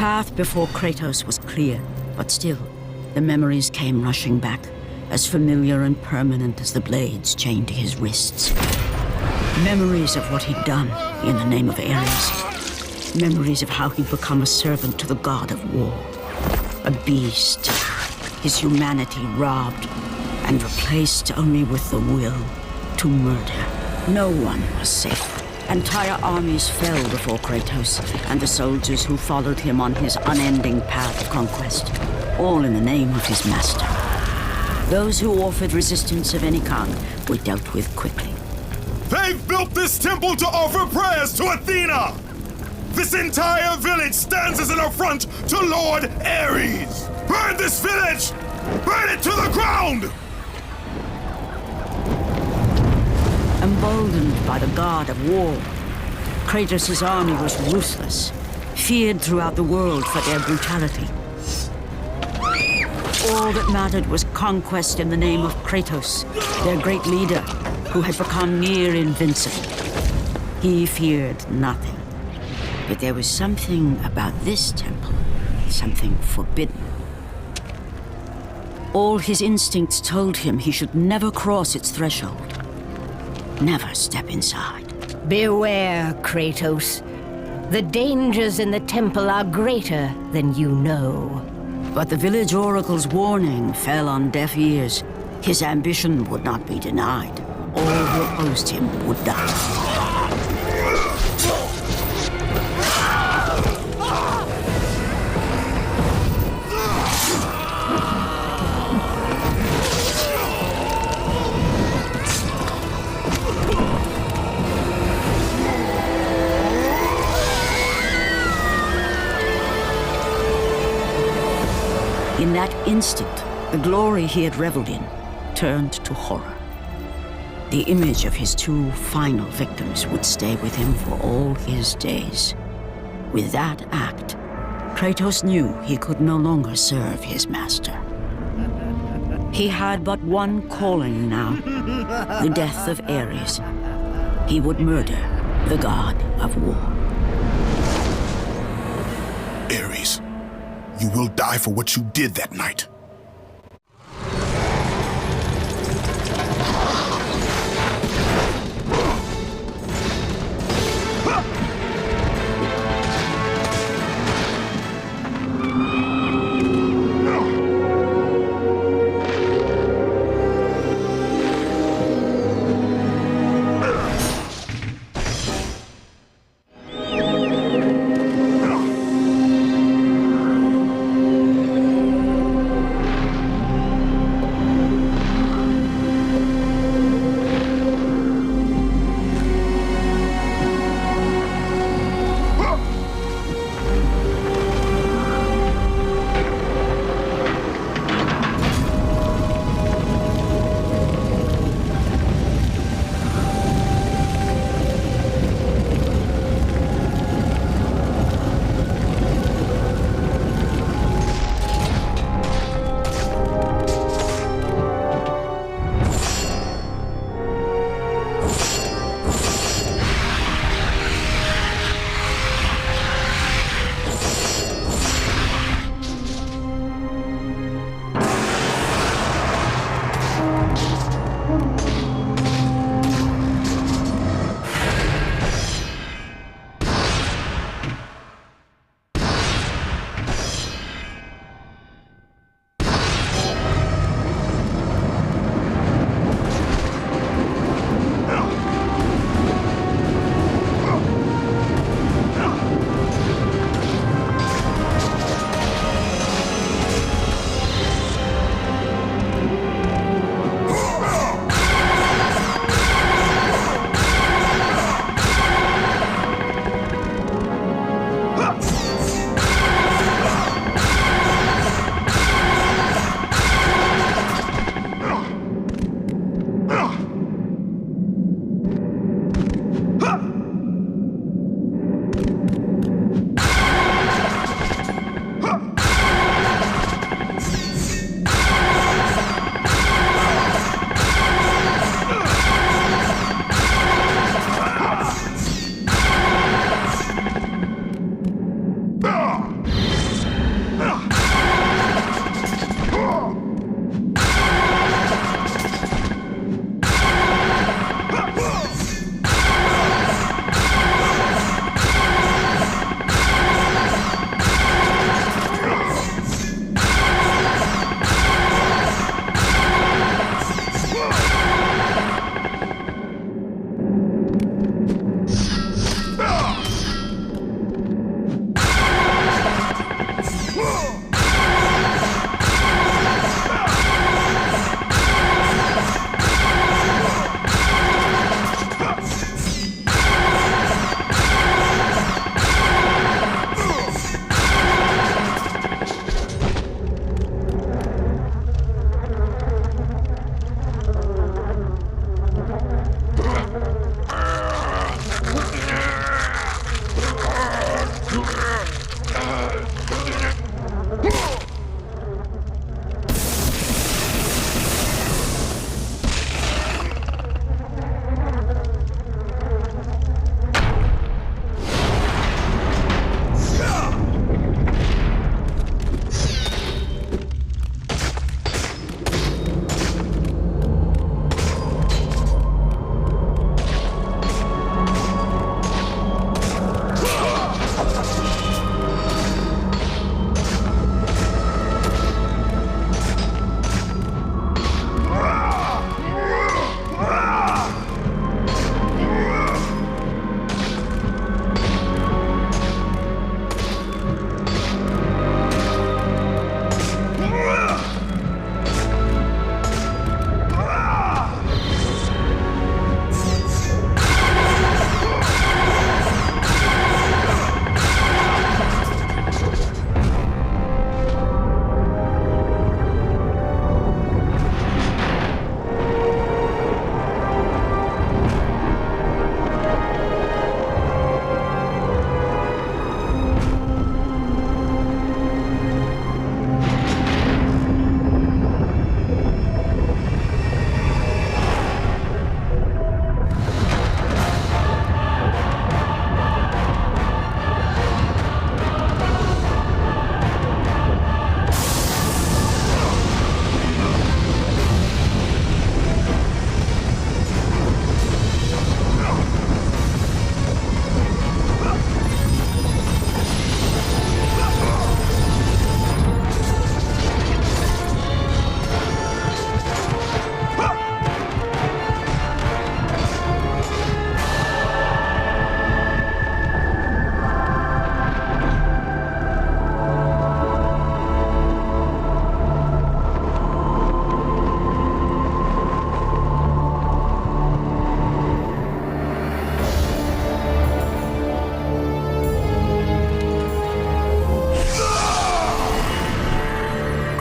path before Kratos was clear, but still, the memories came rushing back, as familiar and permanent as the blades chained to his wrists. Memories of what he'd done in the name of Ares. Memories of how he'd become a servant to the god of war. A beast, his humanity robbed and replaced only with the will to murder. No one was safe. Entire armies fell before Kratos and the soldiers who followed him on his unending path of conquest, all in the name of his master. Those who offered resistance of any kind were dealt with quickly. They've built this temple to offer prayers to Athena! This entire village stands as an affront to Lord Ares! Burn this village! Burn it to the ground! Emboldened by the god of war, Kratos' army was ruthless, feared throughout the world for their brutality. All that mattered was conquest in the name of Kratos, their great leader, who had become near invincible. He feared nothing. But there was something about this temple, something forbidden. All his instincts told him he should never cross its threshold. Never step inside. Beware, Kratos. The dangers in the temple are greater than you know. But the village oracle's warning fell on deaf ears. His ambition would not be denied. All who opposed him would die. In that instant, the glory he had reveled in turned to horror. The image of his two final victims would stay with him for all his days. With that act, Kratos knew he could no longer serve his master. He had but one calling now, the death of Ares. He would murder the god of war. Ares, you will die for what you did that night.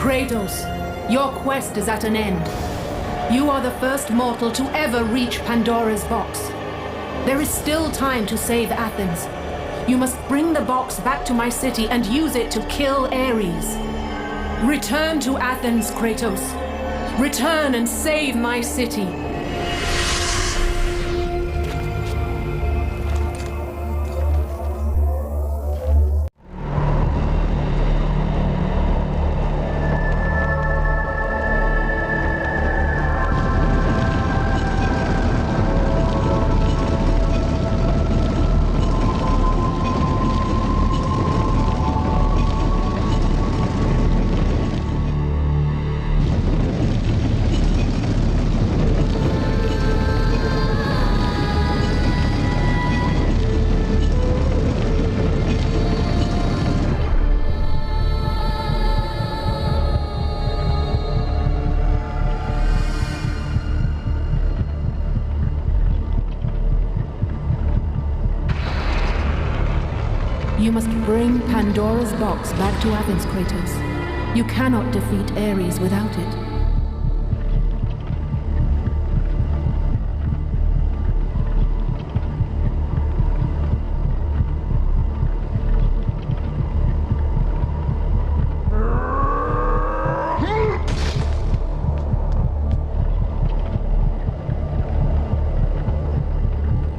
Kratos, your quest is at an end. You are the first mortal to ever reach Pandora's box. There is still time to save Athens. You must bring the box back to my city and use it to kill Ares. Return to Athens, Kratos. Return and save my city. You must bring Pandora's box back to Athens, Kratos. You cannot defeat Ares without it.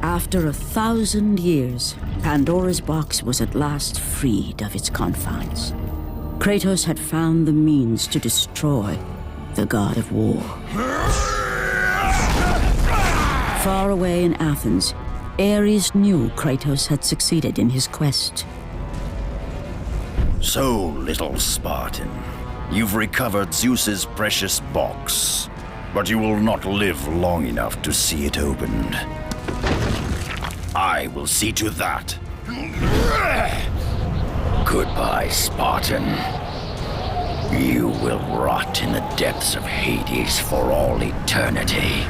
After 1,000 years, Pandora's box was at last freed of its confines. Kratos had found the means to destroy the god of war. Far away in Athens, Ares knew Kratos had succeeded in his quest. So, little Spartan, you've recovered Zeus's precious box, but you will not live long enough to see it opened. I will see to that. Goodbye, Spartan. You will rot in the depths of Hades for all eternity.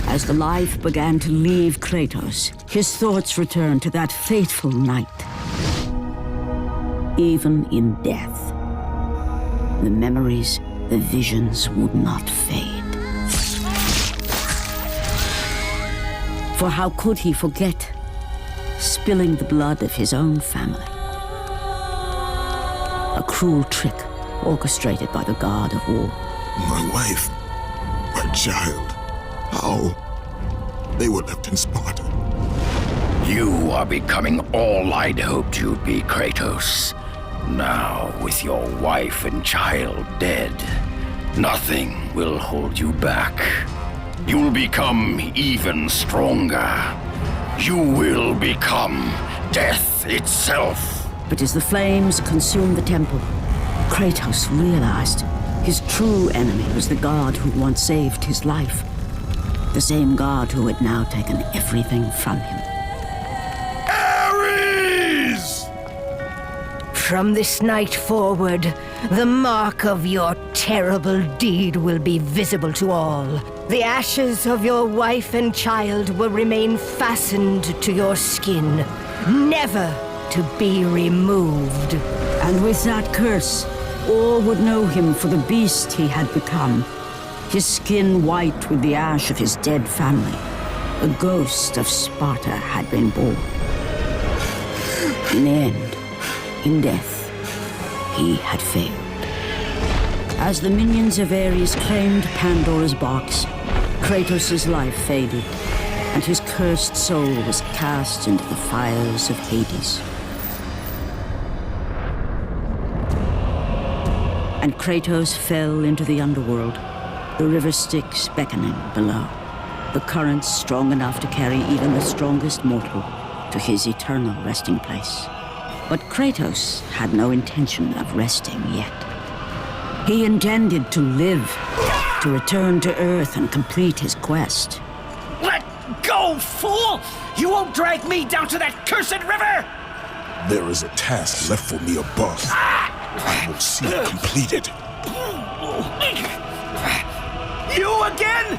As the life began to leave Kratos, his thoughts returned to that fateful night. Even in death, the memories, the visions would not fade. For how could he forget spilling the blood of his own family? A cruel trick orchestrated by the god of war. My wife, my child, how? They were left in Sparta. You are becoming all I'd hoped you'd be, Kratos. Now, with your wife and child dead, nothing will hold you back. You'll become even stronger. You will become death itself. But as the flames consumed the temple, Kratos realized his true enemy was the god who once saved his life. The same god who had now taken everything from him. Ares! From this night forward, the mark of your terrible deed will be visible to all. The ashes of your wife and child will remain fastened to your skin, never to be removed. And with that curse, all would know him for the beast he had become. His skin white with the ash of his dead family. A ghost of Sparta had been born. In the end, in death, he had failed. As the minions of Ares claimed Pandora's box, Kratos' life faded, and his cursed soul was cast into the fires of Hades. And Kratos fell into the underworld, the river Styx beckoning below, the currents strong enough to carry even the strongest mortal to his eternal resting place. But Kratos had no intention of resting yet. He intended to live, to return to Earth and complete his quest. Let go, fool! You won't drag me down to that cursed river! There is a task left for me above. I will see it completed. You again?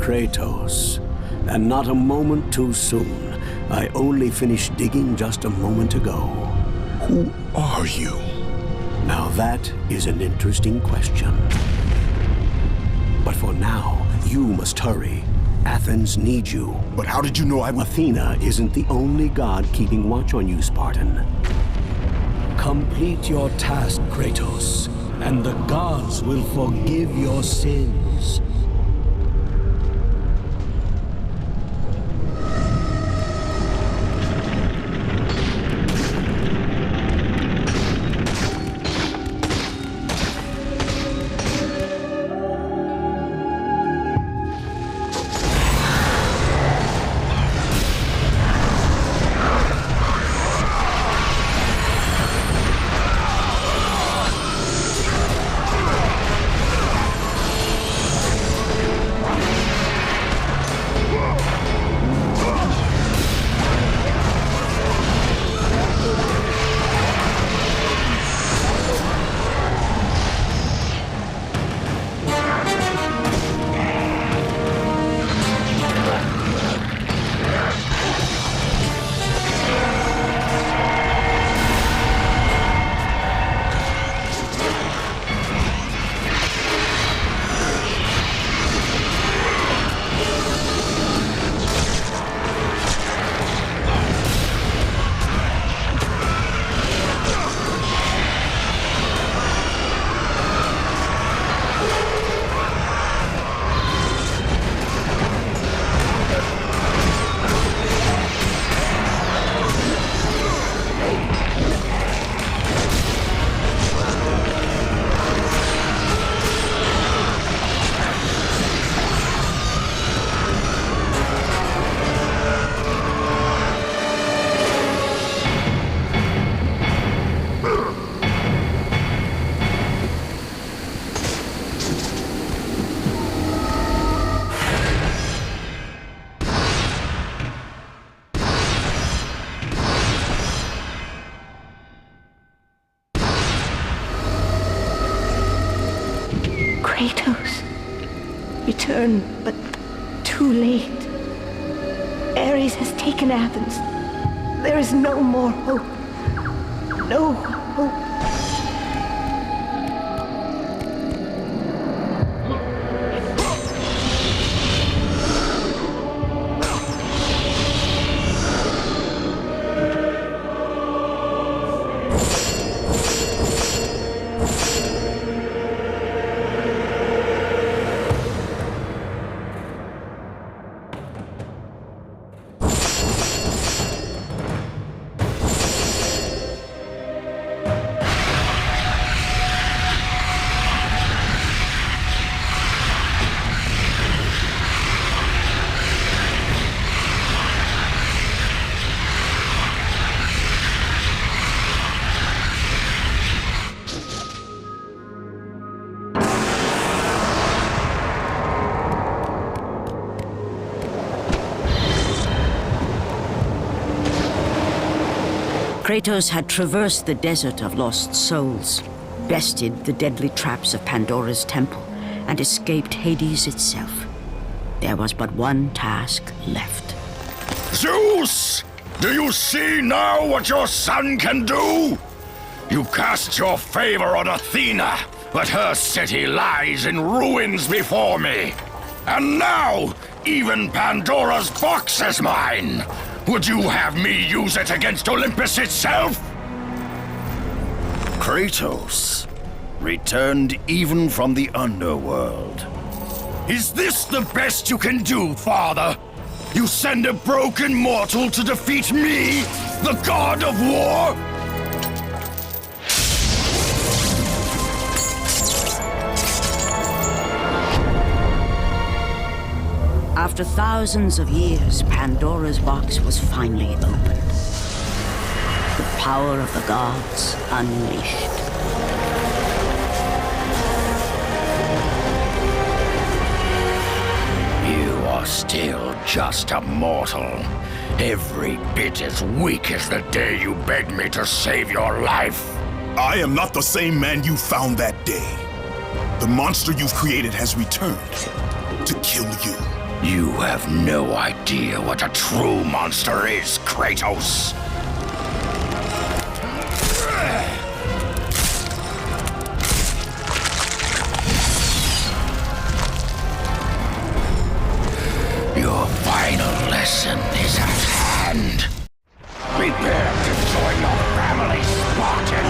Kratos, and not a moment too soon. I only finished digging just a moment ago. Who are you? Now that is an interesting question. But for now, you must hurry. Athens needs you. But how did you know I would... Athena isn't the only god keeping watch on you, Spartan. Complete your task, Kratos, and the gods will forgive your sins. Kratos, return, but too late. Ares has taken Athens. There is no more hope. No hope. Kratos had traversed the desert of lost souls, bested the deadly traps of Pandora's temple, and escaped Hades itself. There was but one task left. Zeus! Do you see now what your son can do? You cast your favor on Athena, but her city lies in ruins before me. And now, even Pandora's box is mine! Would you have me use it against Olympus itself? Kratos, returned even from the underworld. Is this the best you can do, father? You send a broken mortal to defeat me, the god of war? After thousands of years, Pandora's box was finally opened. The power of the gods unleashed. You are still just a mortal. Every bit as weak as the day you begged me to save your life. I am not the same man you found that day. The monster you've created has returned to kill you. You have no idea what a true monster is, Kratos. Your final lesson is at hand. Prepare to join your family, Spartan!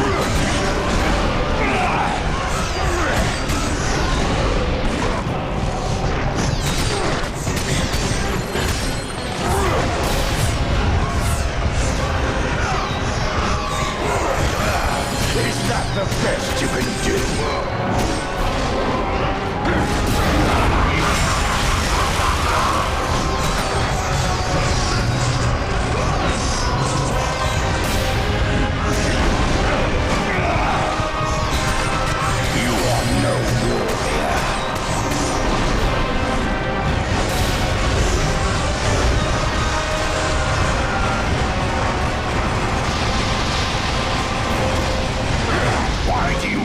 Is that the best you can do?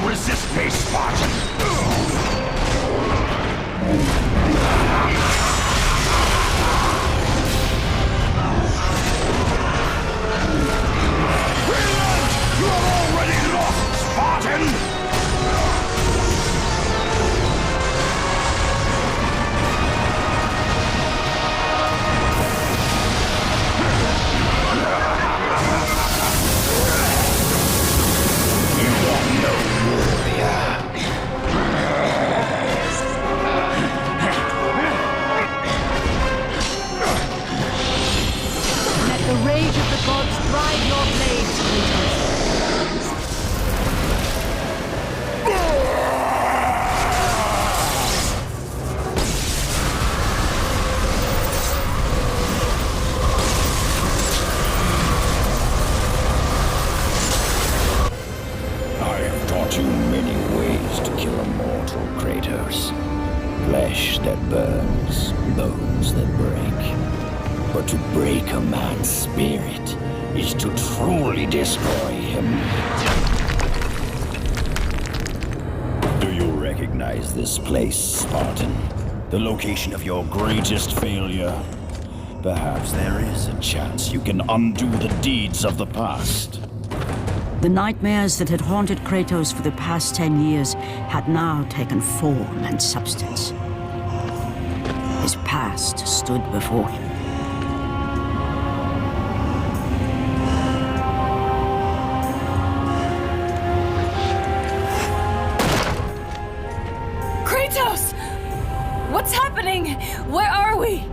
Resist me, Spartan! Relent! You are already lost, Spartan! The rage of the gods drive your blades, Kratos. I have taught you many ways to kill a mortal, Kratos. Flesh that burns, bones that break. But to break a man's spirit is to truly destroy him. Do you recognize this place, Spartan? The location of your greatest failure? Perhaps there is a chance you can undo the deeds of the past. The nightmares that had haunted Kratos for the past 10 years had now taken form and substance. His past stood before him. Kratos! What's happening? Where are we?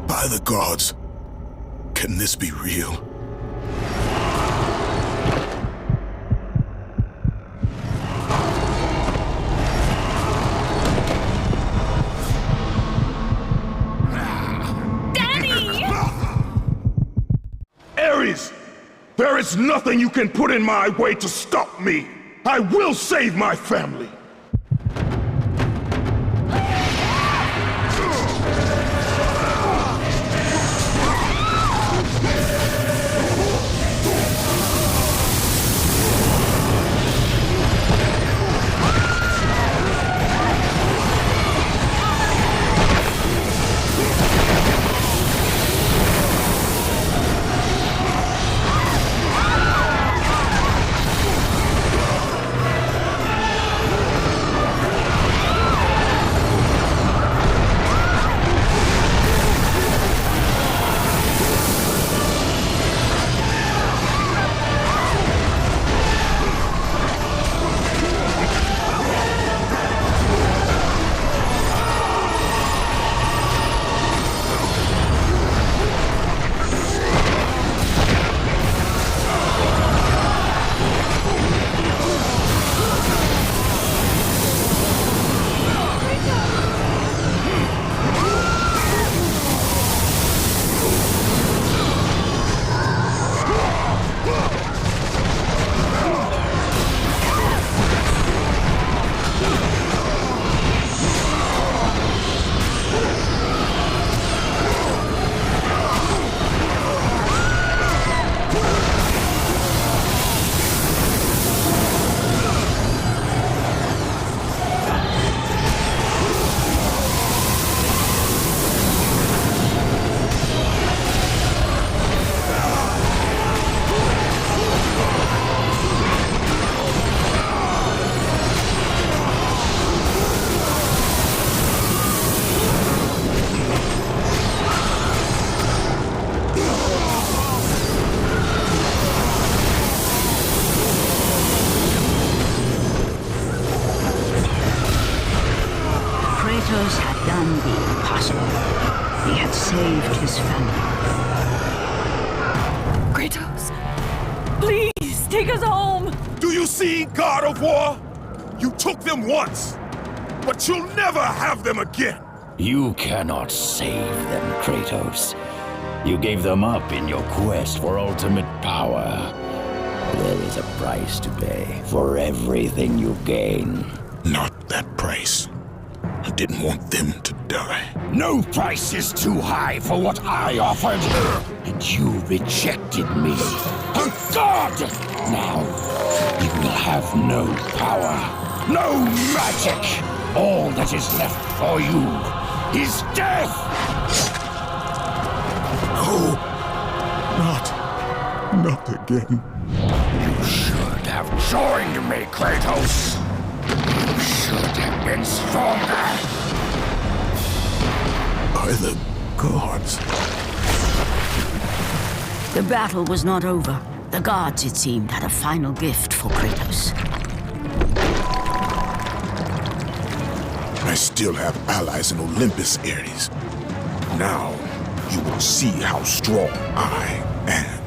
By the gods, can this be real? Daddy! Ares! There is nothing you can put in my way to stop me! I will save my family! had done the impossible. He had saved his family. Kratos, please take us home. Do you see, God of War? You took them once, but you'll never have them again. You cannot save them, Kratos. You gave them up in your quest for ultimate power. There is a price to pay for everything you gain. Not that price. I didn't want them to die. No price is too high for what I offered, and you rejected me. A god! Now, you will have no power, no magic. All that is left for you is death! No, not again. You should have joined me, Kratos. You should have been stronger. By the gods. The battle was not over. The gods, it seemed, had a final gift for Kratos. I still have allies in Olympus, Ares. Now, you will see how strong I am.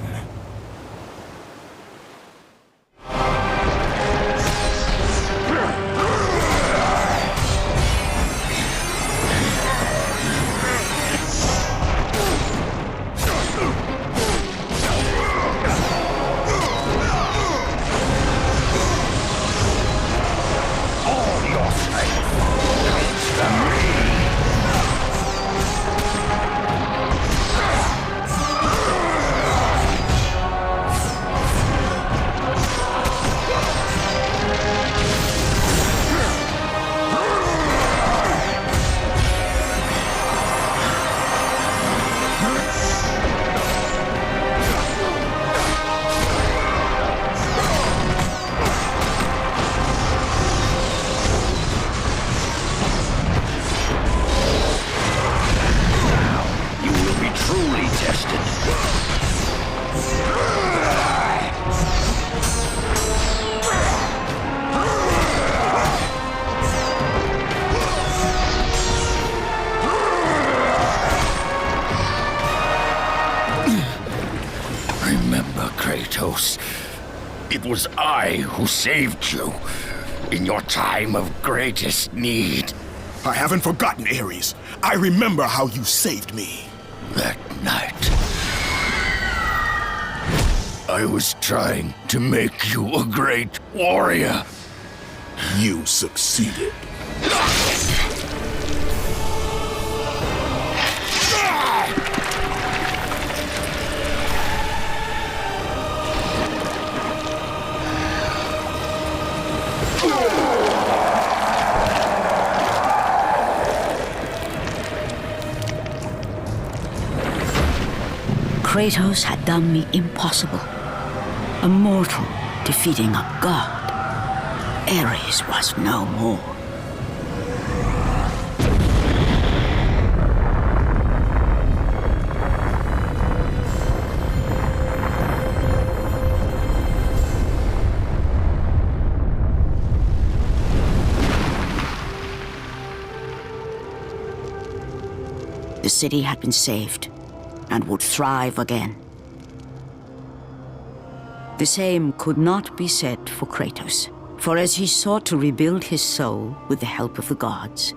Kratos. It was I who saved you in your time of greatest need. I haven't forgotten, Ares. I remember how you saved me. That night, I was trying to make you a great warrior. You succeeded. Kratos had done the impossible. A mortal defeating a god. Ares was no more. The city had been saved and would thrive again. The same could not be said for Kratos, for as he sought to rebuild his soul with the help of the gods,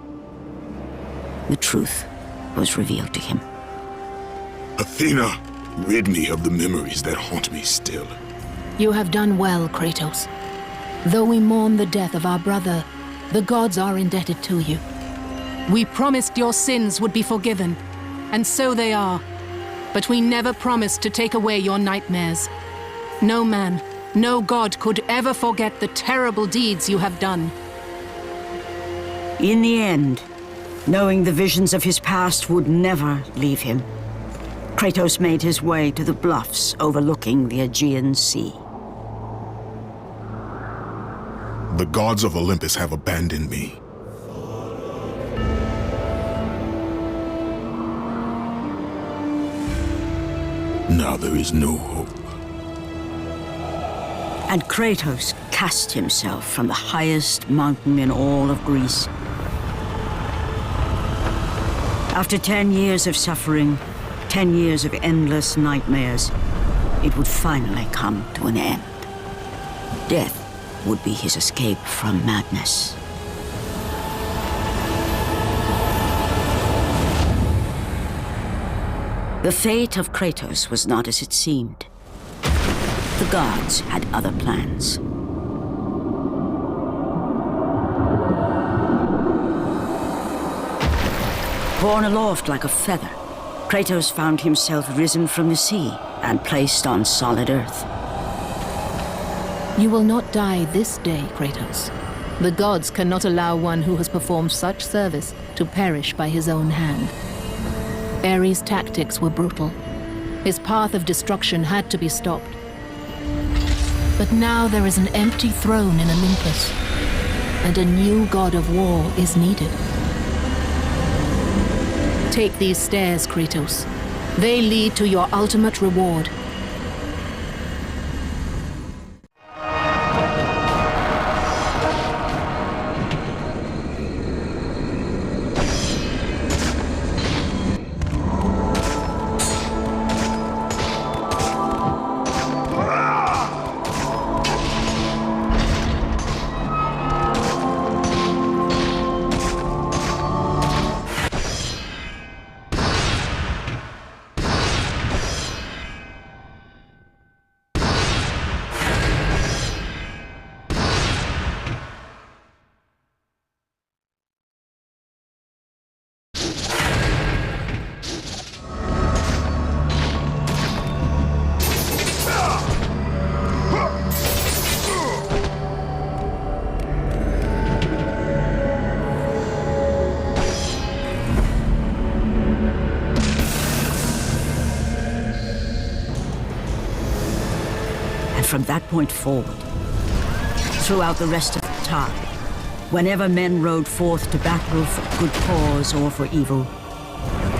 the truth was revealed to him. Athena, rid me of the memories that haunt me still. You have done well, Kratos. Though we mourn the death of our brother, the gods are indebted to you. We promised your sins would be forgiven, and so they are. But we never promised to take away your nightmares. No man, no god could ever forget the terrible deeds you have done. In the end, knowing the visions of his past would never leave him, Kratos made his way to the bluffs overlooking the Aegean Sea. The gods of Olympus have abandoned me. Now there is no hope. And Kratos cast himself from the highest mountain in all of Greece. After 10 years of suffering, 10 years of endless nightmares, it would finally come to an end. Death would be his escape from madness. The fate of Kratos was not as it seemed. The gods had other plans. Borne aloft like a feather, Kratos found himself risen from the sea and placed on solid earth. You will not die this day, Kratos. The gods cannot allow one who has performed such service to perish by his own hand. Ares' tactics were brutal. His path of destruction had to be stopped. But now there is an empty throne in Olympus, and a new god of war is needed. Take these stairs, Kratos. They lead to your ultimate reward. From that point forward, throughout the rest of the time, whenever men rode forth to battle for good cause or for evil,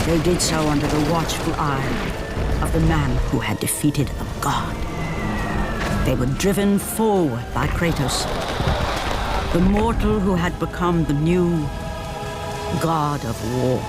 they did so under the watchful eye of the man who had defeated a god. They were driven forward by Kratos, the mortal who had become the new god of war.